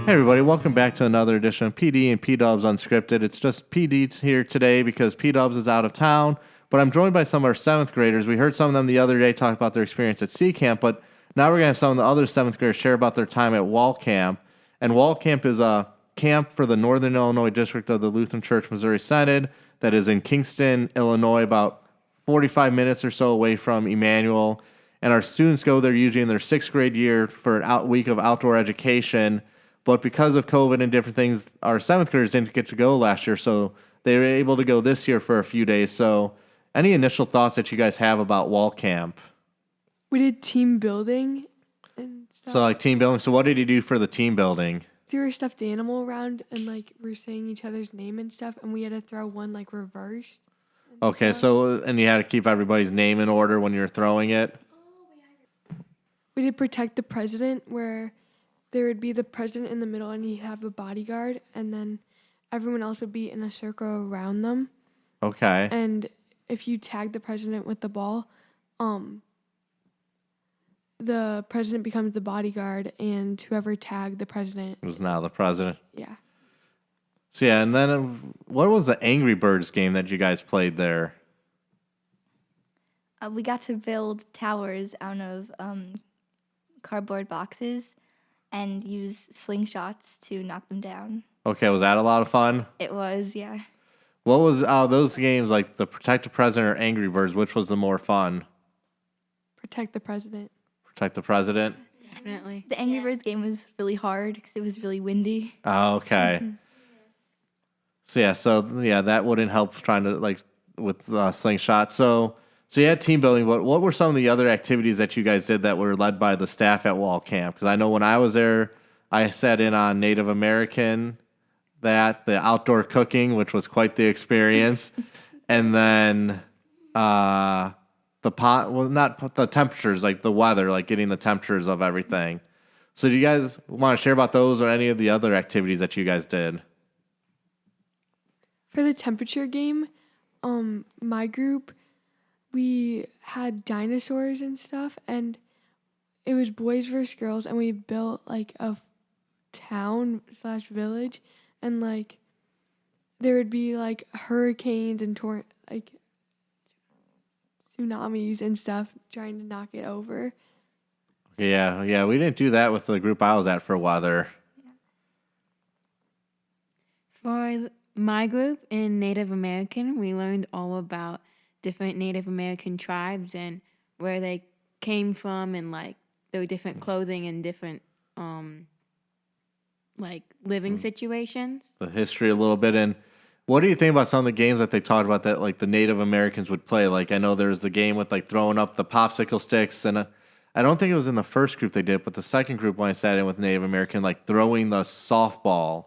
Hey everybody, welcome back to another edition of PD and P-Dubs Unscripted. It's just PD here today because P-Dubs is out of town, but I'm joined by some of our 7th graders. We heard some of them the other day talk about their experience at Camp, but now we're going to have some of the other 7th graders share about their time at Walcamp. And Walcamp is a camp for the Northern Illinois District of the Lutheran Church Missouri Synod that is in Kingston, Illinois, about 45 minutes or so away from Immanuel. And our students go there usually in their 6th grade year for an week of outdoor education. But because of COVID and different things, our 7th graders didn't get to go last year, so they were able to go this year for a few days. So any initial thoughts that you guys have about Walcamp? We did team building and stuff. So like team building. So what did you do for the team building? Threw a stuffed animal around and we're saying each other's name and stuff, and we had to throw one reversed. Okay, and you had to keep everybody's name in order when you were throwing it? We did protect the president, where there would be the president in the middle and he'd have a bodyguard, and then everyone else would be in a circle around them. Okay. And if you tag the president with the ball, the president becomes the bodyguard, and whoever tagged the president was now the president. Yeah. So yeah, and then what was the Angry Birds game that you guys played there? We got to build towers out of cardboard boxes and use slingshots to knock them down. Okay, was that a lot of fun? It was, yeah. What was those games, like the Protect the President or Angry Birds, which was the more fun? Protect the president. Protect the President? Definitely. The Angry Birds game was really hard because it was really windy. Oh, okay. Mm-hmm. So that wouldn't help trying to, with slingshot. So you had team building, but what were some of the other activities that you guys did that were led by the staff at Walcamp? Because I know when I was there, I sat in on Native American, the outdoor cooking, which was quite the experience, and then not the temperatures, like the weather, like getting the temperatures of everything. So do you guys want to share about those or any of the other activities that you guys did? For the temperature game, my group, we had dinosaurs and stuff, and it was boys versus girls, and we built a town / village, and there would be hurricanes and tsunamis and stuff trying to knock it over. Yeah, we didn't do that with the group I was at for weather. For my group in Native American, we learned all about different Native American tribes and where they came from, and their different clothing and different living situations. The history a little bit. And what do you think about some of the games that they talked about that the Native Americans would play? I know there's the game with throwing up the popsicle sticks, and I don't think it was in the first group they did, but the second group when I sat in with Native American, throwing the softball,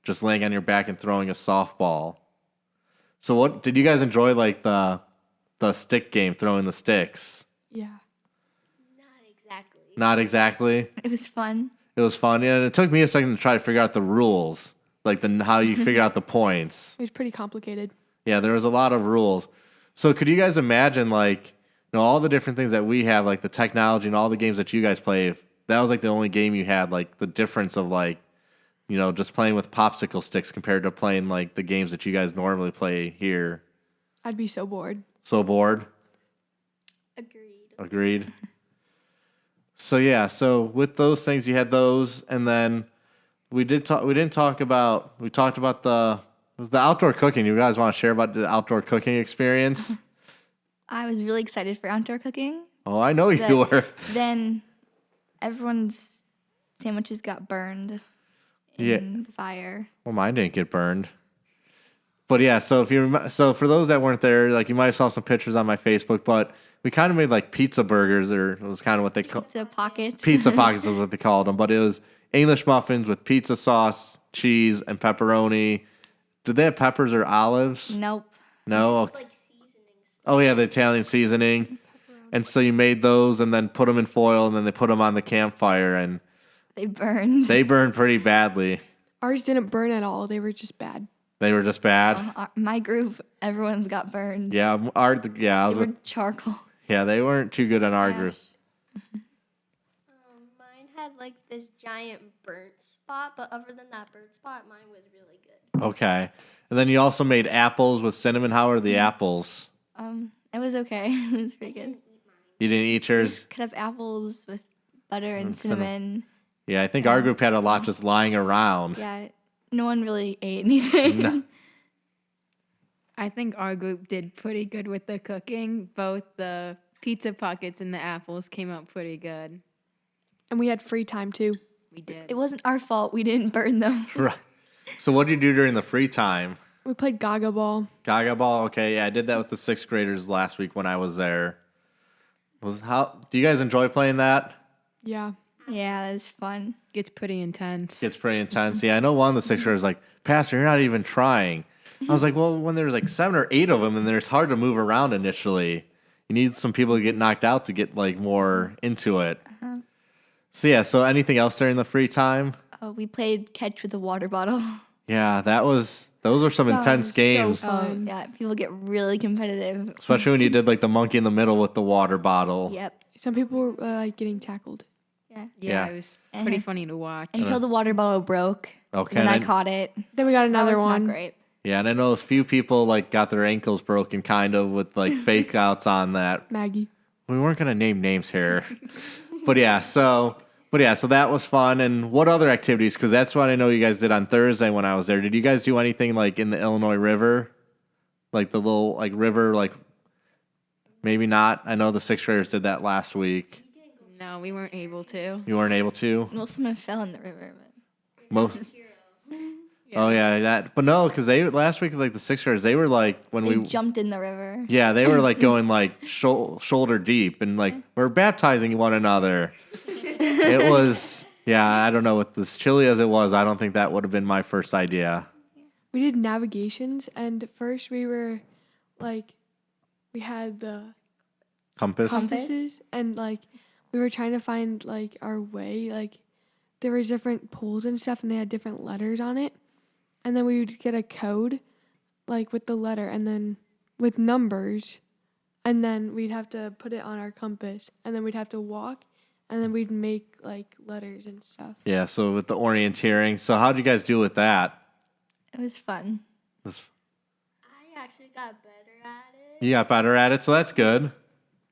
just laying on your back and throwing a softball. So what did you guys enjoy the stick game, throwing the sticks? Yeah. Not exactly. It was fun. It was fun, and it took me a second to try to figure out the rules, how you figure out the points. It was pretty complicated. Yeah, there was a lot of rules. So could you guys imagine all the different things that we have, the technology and all the games that you guys play, if that was the only game you had, the difference of just playing with popsicle sticks compared to playing the games that you guys normally play here? I'd be so bored. So bored? Agreed. So with those things, you had those, and then we talked about the outdoor cooking. You guys want to share about the outdoor cooking experience? I was really excited for outdoor cooking. Oh, I know you were. Then everyone's sandwiches got burned in the fire. Well, mine didn't get burned. But yeah, so for those that weren't there, you might have saw some pictures on my Facebook, but we kind of made pizza burgers, or it was kind of what they call pizza pockets. Pizza pockets is what they called them, but it was English muffins with pizza sauce, cheese, and pepperoni. Did they have peppers or olives? Nope. No. Seasoning stuff. Oh yeah, the Italian seasoning. And so you made those and then put them in foil, and then they put them on the campfire, and they burned. They burned pretty badly. Ours didn't burn at all. They were just bad. They were just bad. My group, everyone's got burned. Yeah, they were charcoal. Yeah, they weren't too good in our group. Mine had this giant burnt spot, but other than that bird spot, mine was really good. Okay. And then you also made apples with cinnamon. How are the apples? It was okay. It was pretty good. You didn't eat yours? Cut up apples with butter and Cinnamon. cinnamon. Yeah, I think our group had a lot just lying around. Yeah, no one really ate anything. No. I think our group did pretty good with the cooking. Both the pizza pockets and the apples came out pretty good. And we had free time too. We did. It wasn't our fault. We didn't burn them. Right. So what did you do during the free time? We played Gaga Ball. Gaga ball? Okay, yeah, I did that with the 6th graders last week when I was there. Do you guys enjoy playing that? Yeah. Yeah, it was fun. Gets pretty intense. It's pretty intense. Yeah, I know one of the 6th graders was like, Pastor, you're not even trying. I was like, well, when there's like 7 or 8 of them, then it's hard to move around initially. You need some people to get knocked out to get like more into it. So yeah, so anything else during the free time? We played catch with a water bottle. Yeah, those were some That intense was so games. fun. Yeah, people get really competitive. Especially when you did like the monkey in the middle with the water bottle. Yep. Some people were like getting tackled. Yeah. Yeah. It was pretty funny to watch. Until the water bottle broke. Okay. When and I then- caught it. Then we got That another was one. not great. Yeah, and I know a few people like got their ankles broken kind of with like fake outs on that. Maggie. We weren't gonna name names here. But so that was fun. And what other activities? Because that's what I know you guys did on Thursday when I was there. Did you guys do anything like in the Illinois River? Like the little like river, like maybe not. I know the 6th graders did that last week. No, we weren't able to. You weren't able to? Well, someone fell in the river, but Most. Oh yeah, that. But no, because they last week like the 6th graders, they were like when they we jumped in the river. yeah, they were like going like shoulder deep and like we're baptizing one another. It was I don't know, with as chilly as it was, I don't think that would have been my first idea. We did navigations, and first we were like, we had the Compass. compasses, and like we were trying to find like our way. Like there was different poles and stuff, and they had different letters on it. And then we would get a code, like with the letter, and then with numbers, and then we'd have to put it on our compass, and then we'd have to walk, and then we'd make like letters and stuff. Yeah, so with the orienteering. So how'd you guys do with that? It was fun. Was- I actually got better at it. You got better at it, so that's good.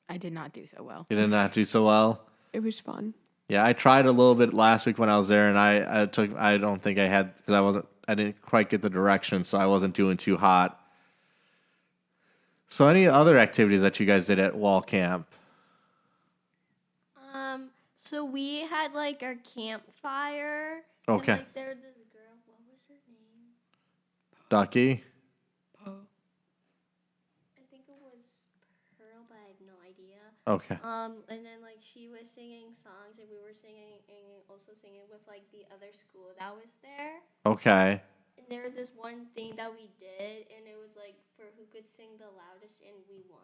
I did not do so well. You did not do so well. It was fun. Yeah, I tried a little bit last week when I was there, and I don't think I had, because I didn't quite get the direction, so I wasn't doing too hot. So any other activities that you guys did at Walcamp? So we had like our campfire. Okay. And, like there was this girl. What was her name? Ducky? I think it was Pearl, but I have no idea. Okay. And then like she was singing songs, and we were singing and also singing with like the other school that was there. Okay. And there was this one thing that we did, and it was like for who could sing the loudest, and we won.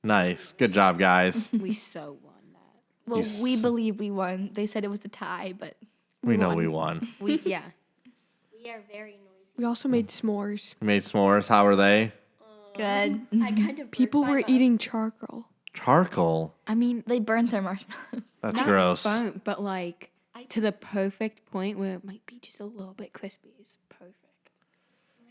Nice. Good job, guys. We so won that. Well, You we s- believe we won. They said it was a tie, but We know we won. we We are very noisy. We also made s'mores. We made s'mores. How were they? good. I kind of People burnt were my mouth. eating charcoal. Charcoal. I mean, They burnt their marshmallows. That's not gross. burnt, but like to the perfect point where it might be just a little bit crispy. It's perfect.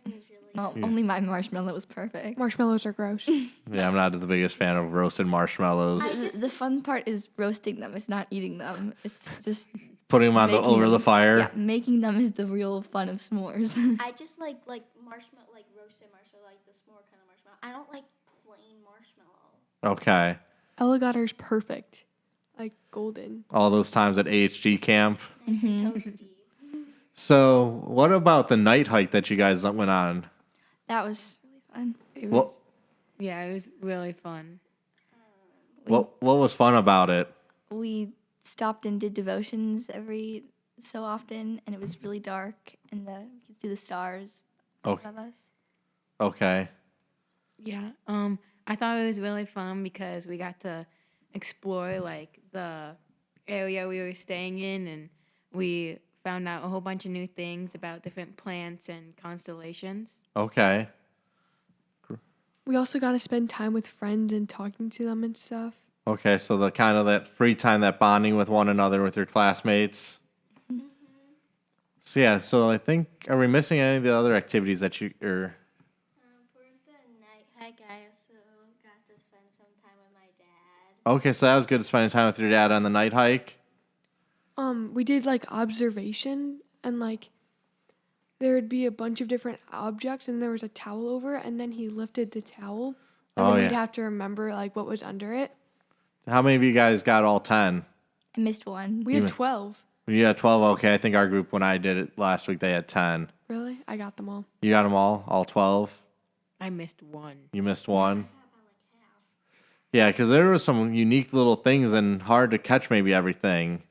Mine was really Well, only my marshmallow was perfect. Marshmallows are gross. Yeah, I'm not the biggest fan of roasted marshmallows. The fun part is roasting them. It's not eating them. It's just Putting them on making over the them- fire. Yeah, making them is the real fun of s'mores. I just like marshmallow, like roasted marshmallow, like the s'more kind of marshmallow. I don't like plain marshmallow. Okay. Ella got hers perfect, like golden. All those times at AHG camp. Nice and toasty. So, what about the night hike that you guys went on? That was really fun. It What- was, yeah, it was really fun. What was fun about it? We stopped and did devotions every so often, and it was really dark, and we could see the stars Okay. above us. Okay. Yeah. I thought it was really fun because we got to explore like the area we were staying in, and we found out a whole bunch of new things about different plants and constellations. Okay. We also got to spend time with friends and talking to them and stuff. Okay, so the kind of that free time, that bonding with one another with your classmates. So yeah, so I think, are we missing any of the other activities that you or? For the night hike, I also got to spend some time with my dad. Okay, so that was good spending time with your dad on the night hike. We did like observation, and like there would be a bunch of different objects, and there was a towel over it, and then he lifted the towel, and Oh, then we'd yeah. have to remember like what was under it. How many of you guys got all 10? I missed one. We You had ma- 12. You got 12. Okay, I think our group when I did it last week they had 10. Really? I got them all. You got them all 12. I missed one. You missed one. Yeah, because there were some unique little things and hard to catch maybe everything.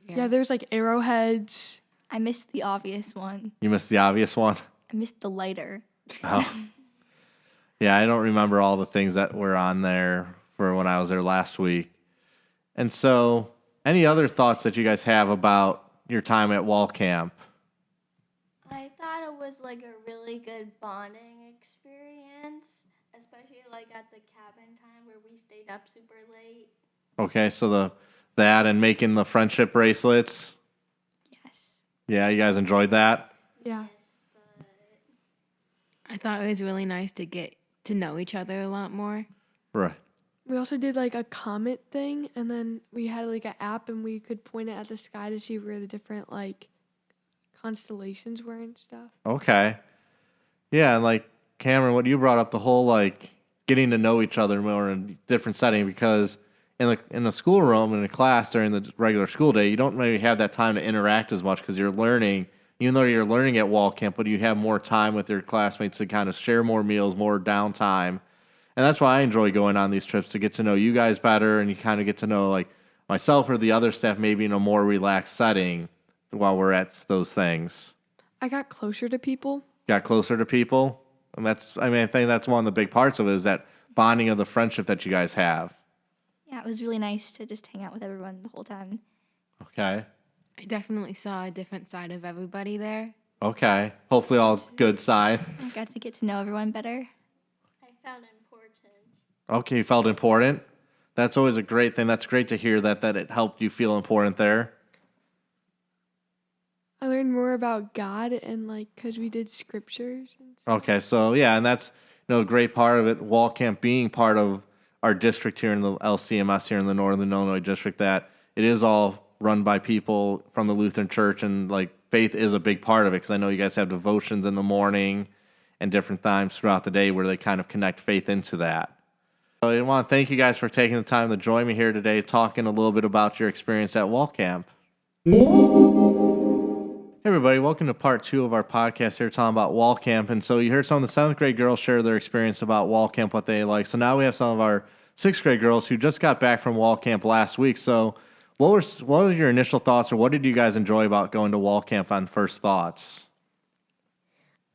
Yeah, there's like arrowheads. I missed the obvious one. You missed the obvious one. I missed the lighter. Oh. Yeah, I don't remember all the things that were on there for when I was there last week. And so, any other thoughts that you guys have about your time at Walcamp? I thought it was like a really good bonding experience, especially like at the cabin time where we stayed up super late. Okay, so that and making the friendship bracelets. Yes. Yeah, you guys enjoyed that? Yeah. I thought it was really nice to get to know each other a lot more. Right. We also did like a comet thing, and then we had like an app, and we could point it at the sky to see where the different like constellations were and stuff. Okay. Yeah, and like Cameron, what you brought up, the whole like getting to know each other more in a different setting, because in the schoolroom in a class during the regular school day, you don't maybe have that time to interact as much because you're learning. Even though you're learning at Walcamp, but you have more time with your classmates to kind of share more meals, more downtime. And that's why I enjoy going on these trips, to get to know you guys better, and you kind of get to know like myself or the other staff maybe in a more relaxed setting while we're at those things. I got closer to people. Got closer to people. And I think that's one of the big parts of it, is that bonding of the friendship that you guys have. Yeah, it was really nice to just hang out with everyone the whole time. Okay. I definitely saw a different side of everybody there. Okay. Hopefully all good side. I got to get to know everyone better. I found important. Okay, you felt important. That's always a great thing. That's great to hear that it helped you feel important there. I learned more about God, and like because we did scriptures and stuff. Okay, so yeah, and that's a great part of it. Walcamp being part of our district here in the LCMS here in the Northern Illinois district, that it is all run by people from the Lutheran Church, and like faith is a big part of it, because I know you guys have devotions in the morning and different times throughout the day where they kind of connect faith into that. So I want to thank you guys for taking the time to join me here today, talking a little bit about your experience at Walcamp. Hey everybody, welcome to part 2 of our podcast here talking about Walcamp. And so you heard some of the 7th grade girls share their experience about Walcamp, what they like. So now we have some of our 6th grade girls who just got back from Walcamp last week. So what were your initial thoughts, or what did you guys enjoy about going to Walcamp on first thoughts?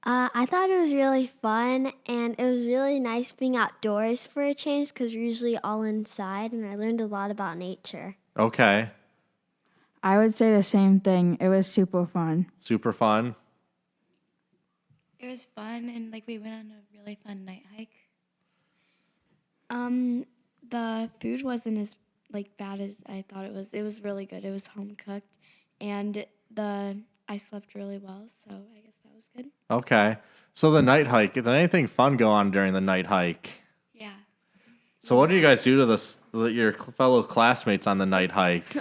I thought it was really fun, and it was really nice being outdoors for a change, because we're usually all inside, and I learned a lot about nature. Okay. I would say the same thing. It was super fun. Super fun. It was fun, and like we went on a really fun night hike. The food wasn't as like bad as I thought it was. It was really good. It was home cooked, and I slept really well, so I guess that was good. Okay. So the night hike, did anything fun go on during the night hike? Yeah. So what did you guys do to your fellow classmates on the night hike?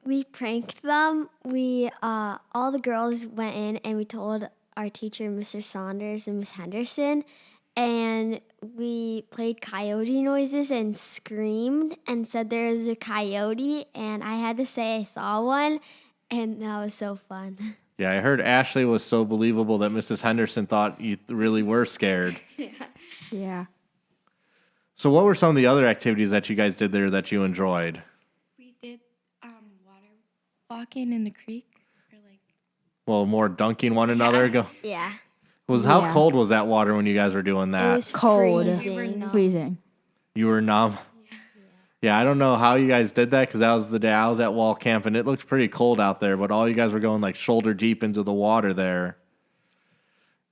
We pranked them. We all the girls went in, and we told our teacher, Mr. Saunders and Miss Henderson, and we played coyote noises and screamed and said there was a coyote, and I had to say I saw one, and that was so fun. Yeah, I heard Ashley was so believable that Mrs. Henderson thought you really were scared. Yeah. So what were some of the other activities that you guys did there that you enjoyed? We did water walking in the creek, or like Well, more dunking one another. Yeah. How Yeah. cold was that water when you guys were doing It that? was Cold. freezing. Freezing. You were numb. Yeah, I don't know how you guys did that, because that was the day I was at Walcamp, and it looked pretty cold out there, but all you guys were going like shoulder deep into the water there.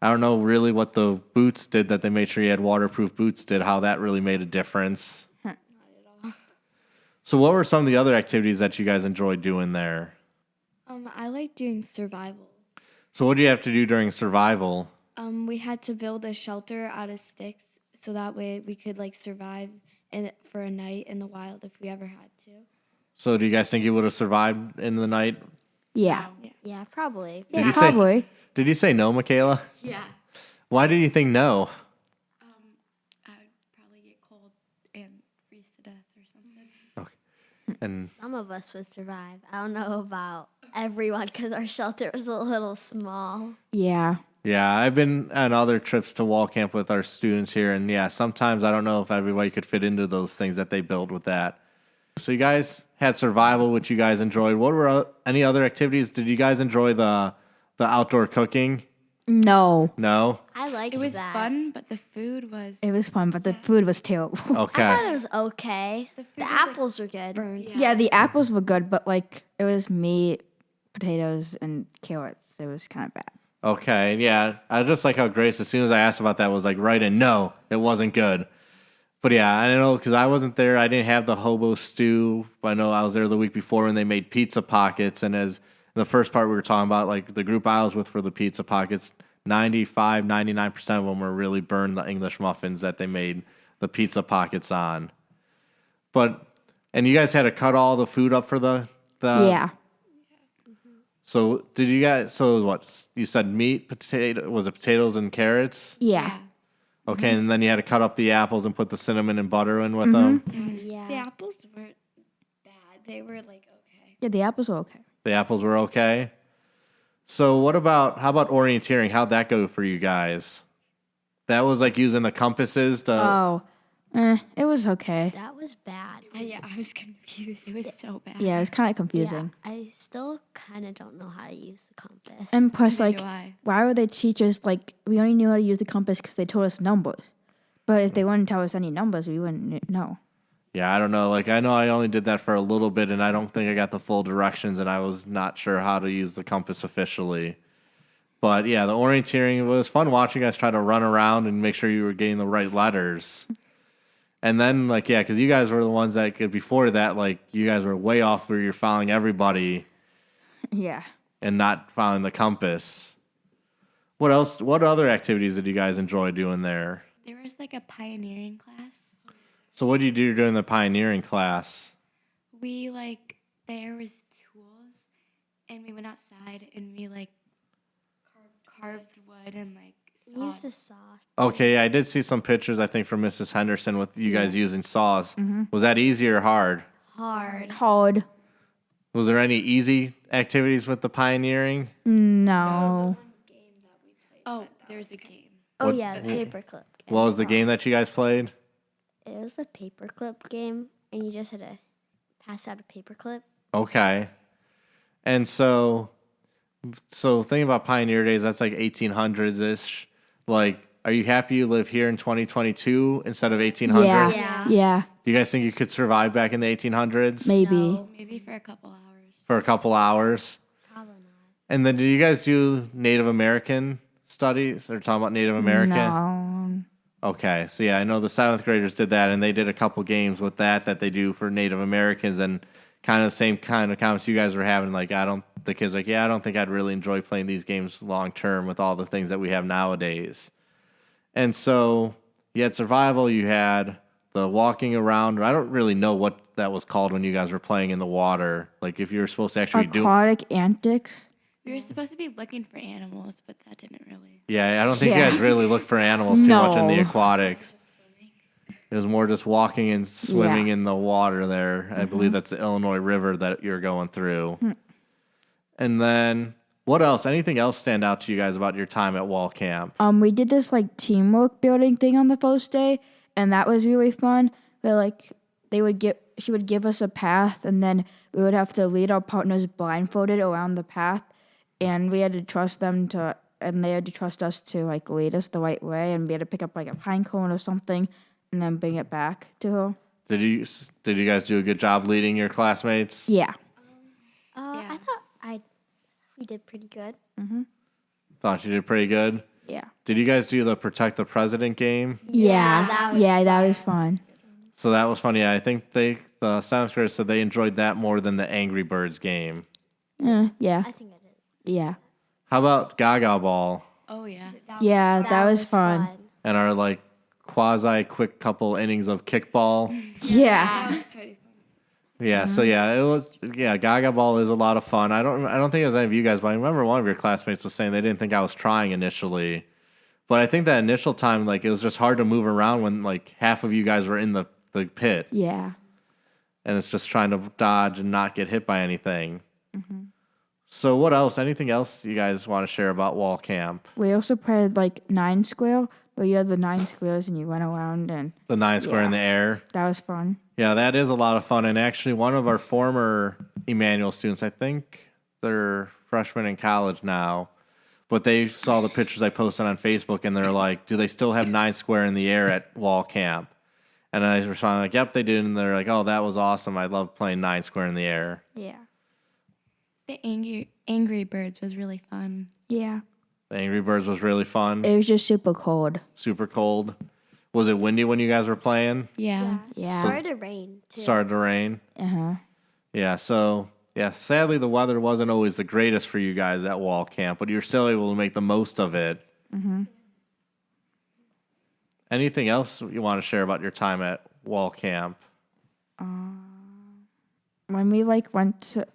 I don't know really what the boots did that they made sure you had waterproof boots did, how that really made a difference. not at all. So what were some of the other activities that you guys enjoyed doing there? I like doing survival. So what do you have to do during survival? We had to build a shelter out of sticks so that way we could like survive for a night in the wild if we ever had to. So do you guys think you would have survived in the night? Yeah. Yeah, probably. Did Yeah. you say Probably. Did you say no, Michaela? Yeah. Why did you think no? I would probably get cold and freeze to death or something. And Some of us would survive. I don't know about everyone because our shelter was a little small. Yeah. yeah, I've been on other trips to Walcamp with our students here, and yeah, sometimes I don't know if everybody could fit into those things that they built with that. So you guys had survival, which you guys enjoyed. What were any other activities? Did you guys enjoy the outdoor cooking? No. No. I liked It was that. fun, but the food was It was fun, but the food was terrible. I thought Okay. it was okay. The, food was, like, apples were good. Burnt. Yeah, the apples were good, but like it was meat, potatoes, and carrots. It was kind of bad. Okay. Yeah, I just like how Grace, as soon as I asked about that, was like right in. No, it wasn't good. But yeah, I don't know because I wasn't there. I didn't have the hobo stew. I know I was there the week before when they made pizza pockets. And as in the first part we were talking about, like the group I was with for the pizza pockets, 95, 99% of them were really burned the English muffins that they made the pizza pockets on. And you guys had to cut all the food up for the Yeah. So did you guys? So it was what you said? Meat, potato. Was it potatoes and carrots? Yeah. Okay, and then you had to cut up the apples and put the cinnamon and butter in with them. Yeah. The apples weren't bad. They were like okay. Yeah, the apples were okay. The apples were okay. So how about orienteering? How'd that go for you guys? That was like using the compasses to. It was okay. That was bad. Yeah, I was confused. it was so bad. Yeah, it was kind of confusing. Yeah, I still kind of don't know how to use the compass. And plus, Neither like, do I. why would they teach us? Like, we only knew how to use the compass because they told us numbers. But if they wouldn't tell us any numbers, we wouldn't know. Yeah, I don't know. Like I know I only did that for a little bit, and I don't think I got the full directions, and I was not sure how to use the compass officially. But yeah, the orienteering was fun watching you guys try to run around and make sure you were getting the right letters. And then, like, yeah, because you guys were the ones that could, before that, like, you guys were way off where you're following everybody Yeah. and not following the compass. What else? What other activities did you guys enjoy doing there? There was like a pioneering class. So, what did you do during the pioneering class? We there was tools, and we went outside and we carved wood and we used sawed. to saw. Okay, I did see some pictures, I think, from Mrs. Henderson with you guys using saws. Was that easy or hard? Hard. Hard. Was there any easy activities with the pioneering? No. Oh, there's a game. Oh What- yeah, the paperclip game. What was the game that you guys played? It was a paperclip game, and you just had to pass out a paperclip. Okay. And so thinking about Pioneer Days, that's like 1800s-ish. Like, are you happy you live here in 2022 instead of 1800? Yeah. Yeah. Yeah. Do you guys think you could survive back in the 1800s? Maybe. No, Maybe for a couple hours. For a couple hours? probably not. And then did you guys do Native American studies or talking about Native American? No. Okay. So yeah, I know the 7th graders did that, and they did a couple games with that they do for Native Americans, and kind of the same kind of comments you guys were having. Like, the kids like, yeah, I don't think I'd really enjoy playing these games long term with all the things that we have nowadays. And so you had survival, you had the walking around. I don't really know what that was called when you guys were playing in the water. Like if you were supposed to actually do. Aquatic antics. We were supposed to be looking for animals, but that didn't really. Yeah, I don't think you Yeah. guys really looked for animals too much in the No. aquatics. It was more just walking and swimming in the water there. I believe that's the Illinois River that you're going through. And then what else? Anything else stand out to you guys about your time at Walcamp? We did this like teamwork building thing on the first day, and that was really fun. But like she would give us a path, and then we would have to lead our partners blindfolded around the path, and we had to trust them to, and they had to trust us to like lead us the right way, and we had to pick up like a pine cone or something, and then bring it back to her. Did you guys do a good job leading your classmates? Yeah. I thought we did pretty good. Thought you did pretty good. Yeah. Did you guys do the Protect the President game? Yeah. that was that was fun. So that was funny. I think the 7th graders said they enjoyed that more than the Angry Birds game. Yeah. I think I did. Yeah. How about Gaga Ball Oh yeah. Yeah, that was fun. and our like quasi quick couple innings of kickball? Yeah. Yeah, so yeah, it was Gaga Ball is a lot of fun. I don't think it was any of you guys, but I remember one of your classmates was saying they didn't think I was trying initially. But I think that initial time, like it was just hard to move around when like half of you guys were in the pit. Yeah. And it's just trying to dodge and not get hit by anything. So what else? Anything else you guys want to share about Walcamp? We also played like 9 square, where you had the 9 squares and you went around, and The 9 square in the air. that was fun. Yeah, that is a lot of fun. And actually, one of our former Immanuel students, I think they're freshmen in college now, but they saw the pictures I posted on Facebook and they're like, do they still have 9 square in the air at Walcamp? And I responded like, yep, they do. And they're like, oh, that was awesome. I love playing 9 square in the air. Yeah. The Angry Birds was really fun. Yeah. The Angry Birds was really fun. It was just super cold. Super cold. Was it windy when you guys were playing? Yeah. Yeah. Started to rain too. Started to rain. Uh-huh. Yeah, so yeah, sadly the weather wasn't always the greatest for you guys at Walcamp, but you're still able to make the most of it. Anything else you want to share about your time at Walcamp? When we when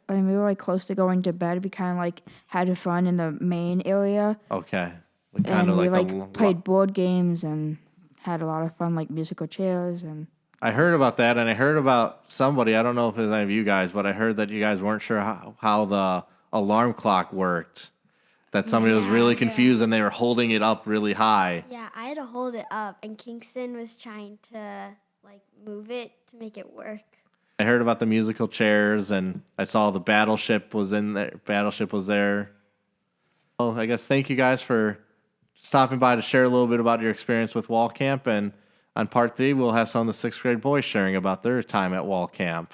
we were like close to going to bed, we kind of like had fun in the main area, Okay. We and we like played board games and had a lot of fun, like musical chairs. And I heard about that, and I heard about somebody, I don't know if it was any of you guys, but I heard that you guys weren't sure how the alarm clock worked. That somebody was really confused and they were holding it up really high. Yeah, I had to hold it up, and Kingston was trying to like move it to make it work. I heard about the musical chairs, and I saw the Battleship was in there. Battleship was there. Well, I guess thank you guys for stopping by to share a little bit about your experience with Walcamp. And on part 3, we'll have some of the 6th grade boys sharing about their time at Walcamp.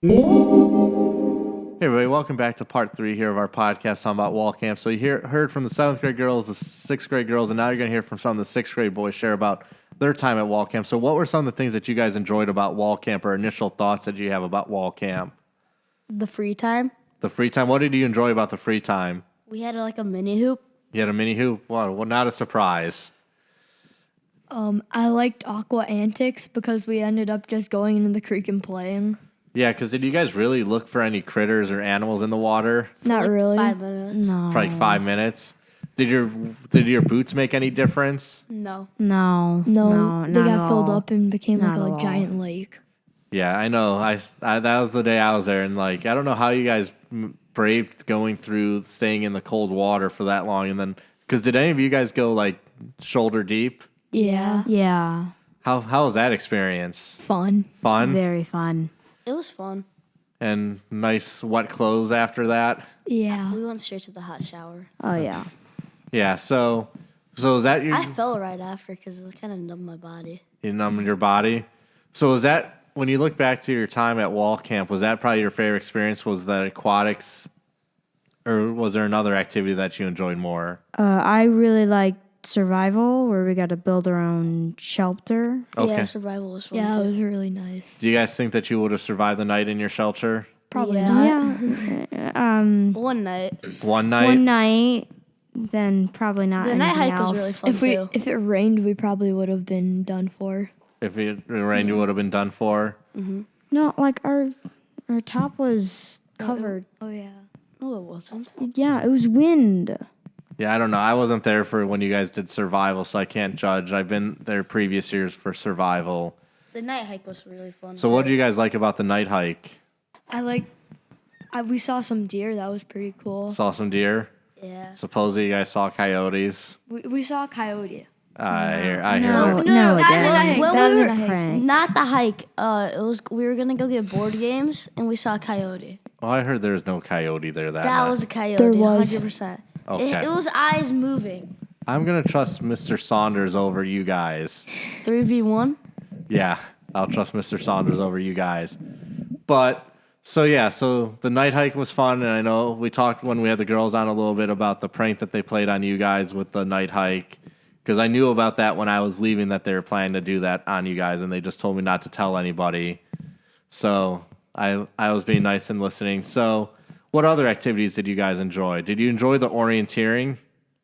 Hey everybody, welcome back to part 3 here of our podcast talking about Walcamp. So you heard from the 7th grade girls, the 6th grade girls, and now you're going to hear from some of the 6th grade boys share about their time at Walcamp. So what were some of the things that you guys enjoyed about Walcamp, or initial thoughts that you have about Walcamp? The free time. The free time. What did you enjoy about the free time? We had like a mini hoop. You had a mini hoop? Well, not a surprise. I liked Aqua Antics because we ended up just going into the creek and playing. Yeah, because did you guys really look for any critters or animals in the water? Not like really. 5 minutes. No. For like 5 minutes? Did your boots make any difference? No. No. No, they not got at filled all. up and became Not like at a all. giant lake. Yeah, I know. I that was the day I was there, and like I don't know how you guys braved going through staying in the cold water for that long, and then because did any of you guys go like shoulder deep? Yeah. Yeah. How was that experience? Fun. Fun Very fun. It was fun. and nice wet clothes after that. Yeah. We went straight to the hot shower. Oh yeah. Yeah. So is that your I fell right after because it kind of numbed my body. you numbed your body? So is that when you look back to your time at Walcamp, was that probably your favorite experience? Was the aquatics, or was there another activity that you enjoyed more? I really liked survival, where we got to build our own shelter. Okay. Yeah, survival was fun Yeah, too. it was really nice. Do you guys think that you would have survived the night in your shelter? Probably Yeah. not. Yeah. One night. One night? One night, then probably not. The night anything hike else. was really fun too. If it rained, we probably would have been done for. If it rained, you would have been done for. No, like our top was covered. Oh yeah. No, it wasn't. Yeah, it was wind. Yeah, I don't know. I wasn't there for when you guys did survival, so I can't judge. I've been there previous years for survival. The night hike was really fun. So what do you guys like about the night hike? We saw some deer. That was pretty cool. Saw some deer? Yeah. Supposedly you guys saw coyotes. We saw a coyote. I hear No, that. no, it Not didn't. the hike. When That we was were- a hike. Prank. Not the hike. It was we were gonna go get board games and we saw a coyote. Oh, I heard there's no coyote there that That night. was a coyote. There was. 100%. Okay. It was eyes moving. I'm going to trust Mr. Saunders over you guys. 3v1. Yeah, I'll trust Mr. Saunders over you guys. But, so the night hike was fun, and I know we talked when we had the girls on a little bit about the prank that they played on you guys with the night hike, because I knew about that when I was leaving, that they were planning to do that on you guys, and they just told me not to tell anybody. So I was being nice and listening. So what other activities did you guys enjoy? Did you enjoy the orienteering,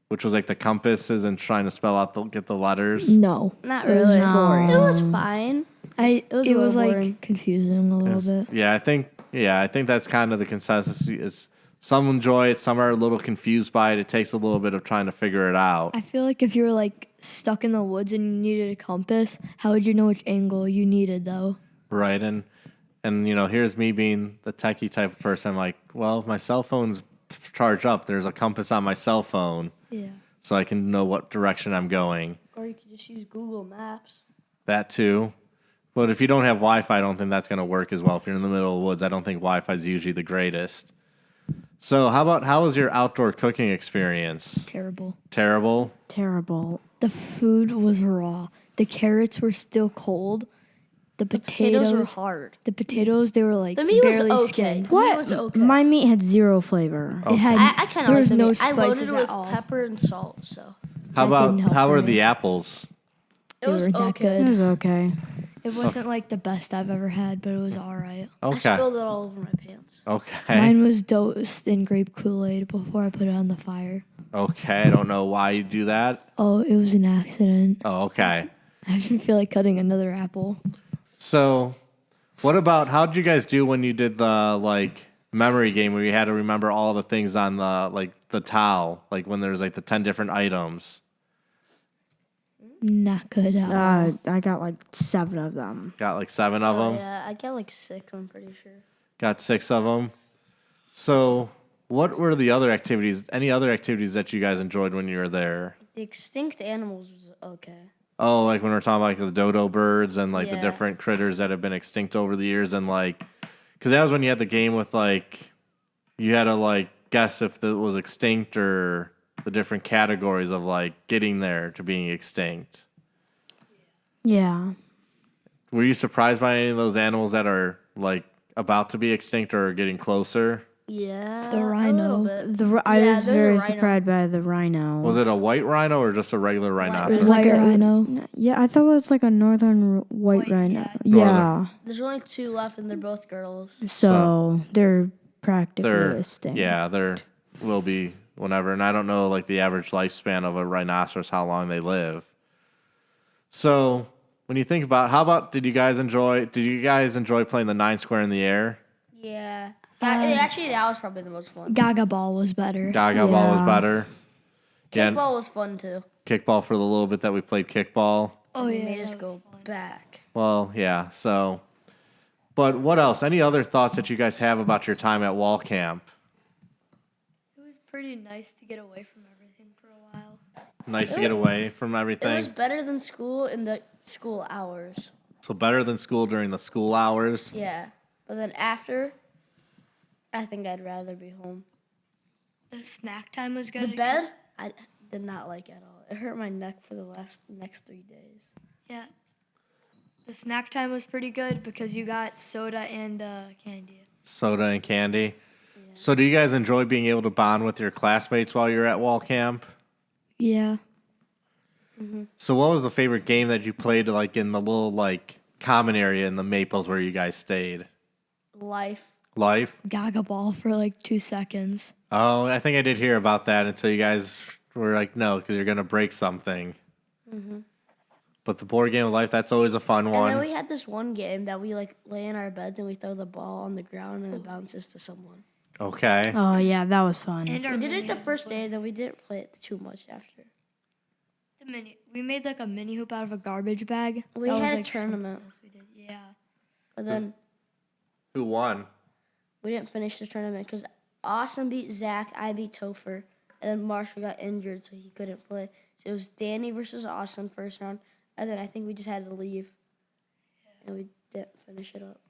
which was like the compasses and trying to spell out get the letters? No, Not really. No. It was fine. it was a little was like boring. confusing a little bit. Yeah, I think that's kind of the consensus. Is some enjoy it, some are a little confused by it. It takes a little bit of trying to figure it out. I feel like if you were like stuck in the woods and you needed a compass, how would you know which angle you needed though? Right, and here's me being the techie type of person. I'm like, well, if my cell phone's charged up, there's a compass on my cell phone, Yeah. so I can know what direction I'm going. Or you could just use Google Maps. That too. But if you don't have Wi-Fi, I don't think that's going to work as well. If you're in the middle of the woods, I don't think Wi-Fi is usually the greatest. So how was your outdoor cooking experience? Terrible. Terrible? Terrible. The food was raw. The carrots were still cold. The Potatoes were hard. The potatoes, they were like The meat was barely okay. skinned. The meat was okay. My meat had zero flavor. It had I kind of there like was the no meat. I loaded spices it at with all. pepper and salt, so How That didn't help how for were me. the apples? it was weren't that okay. It was okay. It wasn't like the best I've ever had, but it was all right. I Okay. spilled it all over my pants. Okay. Mine was dosed in grape Kool-Aid before I put it on the fire. Okay. I don't know why you do that. Oh, it was an accident. Oh, okay. I didn't feel like cutting another apple. So, what about how did you guys do when you did the memory game where you had to remember all the things on the towel, like when there's like the 10 different items? Not good at all. I got like 7 of them. Got like 7 of them. Yeah, I got like 6, I'm pretty sure. Got 6 of them. So, what were the other activities? Any other activities that you guys enjoyed when you were there? The extinct animals was okay. Oh, like when we're talking about like the dodo birds and like the Yeah. different critters that have been extinct over the years, and because that was when you had the game with you had to guess if it was extinct or the different categories of getting there to being extinct. Yeah. Were you surprised by any of those animals that are about to be extinct or getting closer? Yeah. The A rhino. little bit. I Yeah, was there's a very rhino. surprised by the rhino. Was it a white rhino or just a regular It rhinoceros? was like White a- rhino. Yeah, I thought it was like a northern white rhino. Yeah. There's only 2 left, and they're both girls. So they're practically They're extinct. yeah, there will be whenever, and I don't know the average lifespan of a rhinoceros, how long they live. So when you think about, did you guys enjoy playing the 9 square in the air? Yeah. Actually, that was probably the most fun. Gaga ball was better. Gaga ball was Yeah. better. Yeah, Kickball was fun too. kickball for the little bit that we played kickball. Oh They yeah. made us go back. Well, yeah. So, but what else? Any other thoughts that you guys have about your time at Walcamp? It was pretty nice to get away from everything for a while. Nice to get away from It was everything. better than school in the school hours. So better than school during the school hours. Yeah. But then after, I think I'd rather be home. The snack time was good. The again. bed, I did not like at all. It hurt my neck for the next 3 days. Yeah. The snack time was pretty good because you got soda and candy. Soda and candy. So do you guys enjoy being able to bond with your classmates while you're at Walcamp? Yeah. So what was the favorite game that you played in the little common area in the Maples where you guys stayed? Life. Life? Gaga ball for like 2 seconds. Oh, I think I did hear about that until you guys were like, no, because you're going to break something. But the board game of life, that's always a fun And then one. we had this one game that we lay in our beds and we throw the ball on the ground and it bounces to someone. Okay. Oh yeah, that was fun. And our We did it mini the hoop first was- day, then we didn't play it too much after. We made like a mini hoop out of a garbage bag. We That was, had a like, something tournament. else we did. Yeah. But then Who won? we didn't finish the tournament because Austin beat Zach, I beat Topher, and then Marshall got injured, so he couldn't play. So it was Danny versus Austin first round, and then I think we just had to leave, and we didn't finish it up.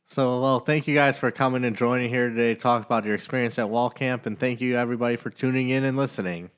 So, well, thank you guys for coming and joining here today to talk about your experience at Walcamp, and thank you everybody for tuning in and listening.